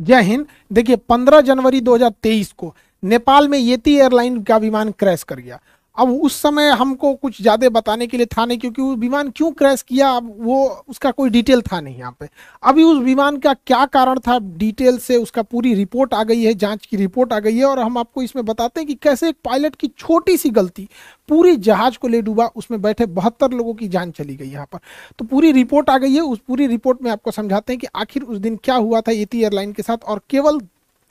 जय हिंद। देखिए 15 जनवरी 2023 को नेपाल में येती एयरलाइन का विमान क्रैश कर गया। अब उस समय हमको कुछ ज्यादा बताने के लिए था नहीं, क्योंकि वो विमान क्यों क्रैश किया अब वो उसका कोई डिटेल था नहीं यहाँ पे। अभी उस विमान का क्या कारण था डिटेल से उसका पूरी रिपोर्ट आ गई है, जांच की रिपोर्ट आ गई है, और हम आपको इसमें बताते हैं कि कैसे एक पायलट की छोटी सी गलती पूरी जहाज को ले डूबा, उसमें बैठे 72 लोगों की जान चली गई यहाँ पर। तो पूरी रिपोर्ट आ गई है, उस पूरी रिपोर्ट में आपको समझाते हैं कि आखिर उस दिन क्या हुआ था येती एयरलाइन के साथ, और केवल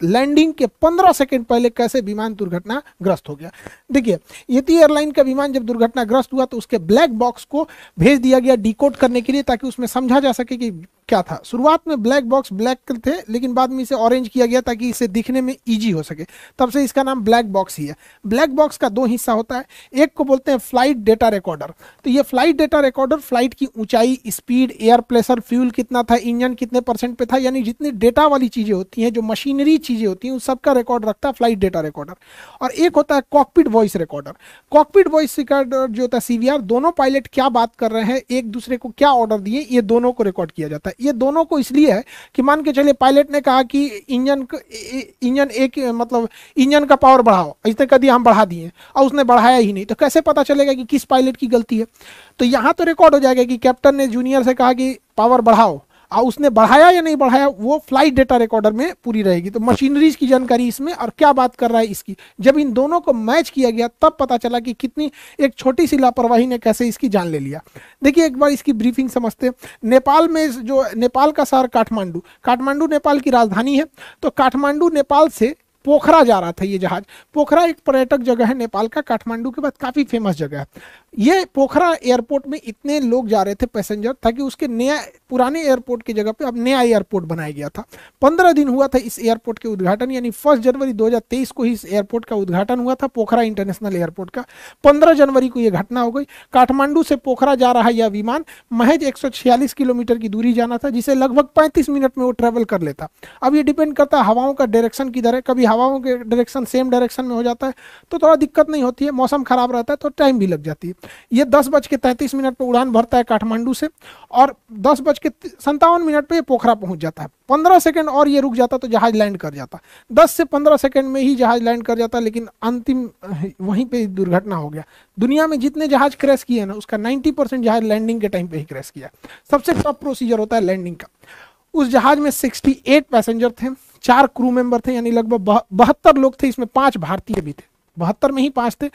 लैंडिंग के 15 सेकंड पहले कैसे विमान दुर्घटनाग्रस्त हो गया। देखिए येती एयरलाइन का विमान जब दुर्घटनाग्रस्त हुआ तो उसके ब्लैक बॉक्स को भेज दिया गया डिकोड करने के लिए, ताकि उसमें समझा जा सके कि क्या था। शुरुआत में ब्लैक बॉक्स ब्लैक थे, लेकिन बाद में इसे ऑरेंज किया गया ताकि इसे दिखने में इजी हो सके, तब से इसका नाम ब्लैक बॉक्स ही है। ब्लैक बॉक्स का दो हिस्सा होता है, एक को बोलते हैं फ्लाइट डेटा रिकॉर्डर। तो ये फ्लाइट डेटा रिकॉर्डर फ्लाइट की ऊंचाई, स्पीड, एयर प्रेशर, फ्यूल कितना था, इंजन कितने परसेंट पे था, यानी जितनी डेटा वाली चीजें होती हैं, जो मशीनरी चीजें होती हैं, उन सबका रिकॉर्ड रखता है फ्लाइट डेटा रिकॉर्डर। और एक होता है cockpit voice recorder. Cockpit voice recorder जो होता है सीवीआर, दोनों पायलट क्या बात कर रहे हैं, एक दूसरे को क्या ऑर्डर दिए, ये दोनों को रिकॉर्ड किया जाता है। ये दोनों को इसलिए है कि मान के चलिए पायलट ने कहा कि इंजन एक मतलब इंजन का पावर बढ़ाओ, इसने कह दिया हम बढ़ा दिए, और उसने बढ़ाया ही नहीं, तो कैसे पता चलेगा कि किस पायलट की गलती है। तो यहां तो रिकॉर्ड हो जाएगा कि कैप्टन ने जूनियर से कहा कि पावर बढ़ाओ, और उसने बढ़ाया या नहीं बढ़ाया वो फ्लाइट डेटा रिकॉर्डर में पूरी रहेगी। तो मशीनरीज की जानकारी इसमें, और क्या बात कर रहा है इसकी, जब इन दोनों को मैच किया गया तब पता चला कि कितनी एक छोटी सी लापरवाही ने कैसे इसकी जान ले लिया। देखिए एक बार इसकी ब्रीफिंग समझते हैं। नेपाल में जो नेपाल का शहर काठमांडू, काठमांडू नेपाल की राजधानी है। तो काठमांडू नेपाल से पोखरा जा रहा था ये जहाज। पोखरा एक पर्यटक जगह है नेपाल का, काठमांडू के बाद काफी फेमस जगह है। ये पोखरा एयरपोर्ट में इतने लोग जा रहे थे पैसेंजर, ताकि उसके नया पुराने एयरपोर्ट की जगह पे अब नया एयरपोर्ट बनाया गया था। 15 दिन हुआ था इस एयरपोर्ट के उद्घाटन, यानी 1 जनवरी 2023 को ही इस एयरपोर्ट का उद्घाटन हुआ था, पोखरा इंटरनेशनल एयरपोर्ट का। 15 जनवरी को यह घटना हो गई। काठमांडू से पोखरा जा रहा यह विमान महज 146 किलोमीटर की दूरी जाना था, जिसे लगभग 35 मिनट में वो ट्रेवल कर लेता। अब ये डिपेंड करता है हवाओं का डायरेक्शन किधर है। कभी हवाओं के डायरेक्शन सेम डायरेक्शन में हो जाता है तो थोड़ा दिक्कत नहीं होती है, मौसम खराब रहता है तो टाइम भी लग जाती है। ये 10:33 पर उड़ान भरता है काठमांडू से, और 10:57 पे पोखरा पहुंच जाता है। 15 सेकंड और ये रुक जाता तो जहाज लैंड कर जाता। 10 से 15 सेकंड में ही जहाज लैंड कर जाता, लेकिन अंतिम वहीं पे दुर्घटना हो गया। दुनिया में जितने जहाज क्रैश किए ना, उसका 90% जहाज लैंडिंग के टाइम पे ही क्रैश किया। सबसे टफ प्रोसीजर होता है लैंडिंग का। उस जहाज में 68 पैसेंजर थे, 4 क्रू मेंबर थे, यानी लगभग 72 लोग थे। इसमें 5 भारतीय भी थे, 72 में ही 5 थे।